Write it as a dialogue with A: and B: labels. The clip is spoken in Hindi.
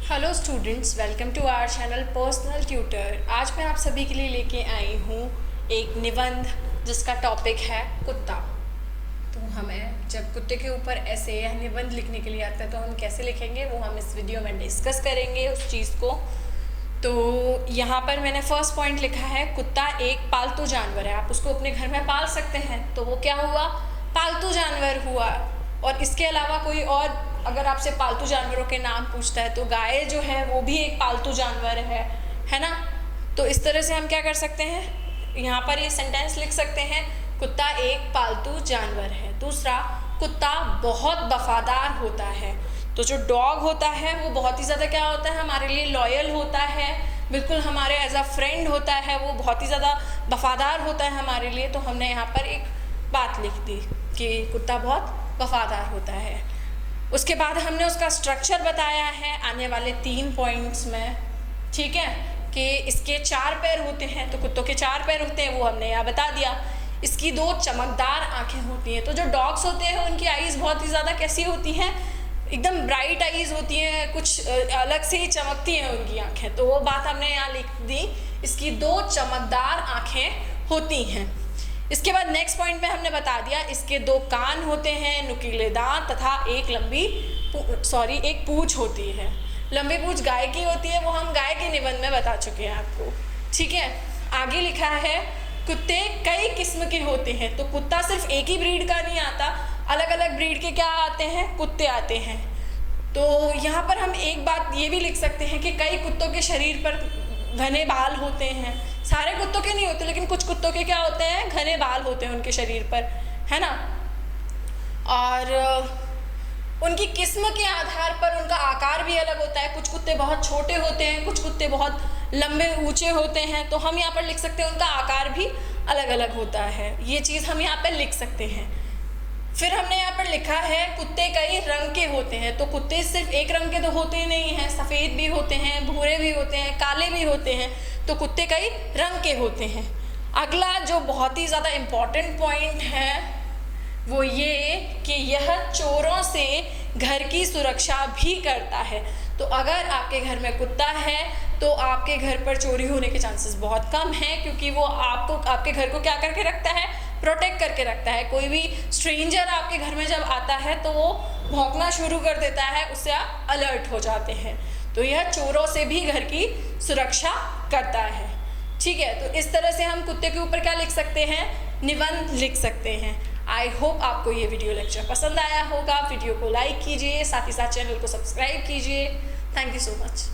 A: Hello students, welcome to our channel personal tutor. आज मैं आप सभी के लिए लेके आई हूँ एक निबंध जिसका टॉपिक है कुत्ता। तो हमें जब कुत्ते के ऊपर ऐसे या निबंध लिखने के लिए आता है तो हम कैसे लिखेंगे वो हम इस वीडियो में डिस्कस करेंगे उस चीज़ को। तो यहाँ पर मैंने फर्स्ट पॉइंट लिखा है कुत्ता एक पालतू जानवर है। आप उसको अपने घर में पाल सकते हैं, तो वो क्या हुआ? पालतू जानवर हुआ। और इसके अलावा कोई और अगर आपसे पालतू जानवरों के नाम पूछता है तो गाय जो है वो भी एक पालतू जानवर है ना। तो इस तरह से हम क्या कर सकते हैं, यहाँ पर ये सेंटेंस लिख सकते हैं, कुत्ता एक पालतू जानवर है। दूसरा, कुत्ता बहुत वफादार होता है। तो जो डॉग होता है वो बहुत ही ज़्यादा क्या होता है, हमारे लिए लॉयल होता है, बिल्कुल हमारे एज अ फ्रेंड होता है, वो बहुत ही ज़्यादा वफादार होता है हमारे लिए। तो हमने यहाँ पर एक बात लिख दी कि कुत्ता बहुत वफादार होता है। उसके बाद हमने उसका स्ट्रक्चर बताया है आने वाले 3 पॉइंट्स में, ठीक है, कि इसके 4 पैर होते हैं, तो कुत्तों के 4 पैर होते हैं वो हमने यहाँ बता दिया। इसकी 2 चमकदार आँखें होती हैं। तो जो डॉग्स होते हैं उनकी आईज़ बहुत ही ज़्यादा कैसी होती हैं, एकदम ब्राइट आईज़ होती हैं, कुछ अलग से ही चमकती हैं उनकी आँखें। तो वो बात हमने यहाँ लिख दी, इसकी 2 चमकदार आँखें होती हैं। इसके बाद नेक्स्ट पॉइंट में हमने बता दिया इसके 2 कान होते हैं, नुकीले दांत तथा एक पूंछ होती है। लंबी पूंछ गाय की होती है, वो हम गाय के निबंध में बता चुके हैं आपको, ठीक है। आगे लिखा है कुत्ते कई किस्म के होते हैं। तो कुत्ता सिर्फ एक ही ब्रीड का नहीं आता, अलग अलग ब्रीड के क्या आते हैं, कुत्ते आते हैं। तो यहाँ पर हम एक बात ये भी लिख सकते हैं कि कई कुत्तों के शरीर पर घने बाल होते हैं। सारे कुत्तों के नहीं होते, लेकिन कुछ कुत्तों के क्या होते हैं, घने बाल होते हैं उनके शरीर पर, है ना। और उनकी किस्म के आधार पर उनका आकार भी अलग होता है। कुछ कुत्ते बहुत छोटे होते हैं, कुछ कुत्ते बहुत लंबे ऊंचे होते हैं। तो हम यहाँ पर लिख सकते हैं उनका आकार भी अलग अलग होता है। ये चीज़ हम यहाँ पर लिख सकते हैं। फिर हमने यहाँ पर लिखा है कुत्ते कई रंग के होते हैं। तो कुत्ते सिर्फ एक रंग के तो होते ही नहीं हैं, सफ़ेद भी होते हैं, भूरे भी होते हैं, काले भी होते हैं। तो कुत्ते कई रंग के होते हैं। अगला जो बहुत ही ज़्यादा इम्पॉर्टेंट पॉइंट है वो ये कि यह चोरों से घर की सुरक्षा भी करता है। तो अगर आपके घर में कुत्ता है तो आपके घर पर चोरी होने के चांसेस बहुत कम हैं, क्योंकि वो आपके घर को क्या करके रखता है, प्रोटेक्ट करके रखता है। कोई भी स्ट्रेंजर आपके घर में जब आता है तो वो भौंकना शुरू कर देता है, उससे आप अलर्ट हो जाते हैं। तो यह चोरों से भी घर की सुरक्षा करता है, ठीक है। तो इस तरह से हम कुत्ते के ऊपर क्या लिख सकते हैं, निबंध लिख सकते हैं। आई होप आपको ये वीडियो लेक्चर पसंद आया होगा। वीडियो को लाइक कीजिए, साथ ही साथ चैनल को सब्सक्राइब कीजिए। Thank you so much.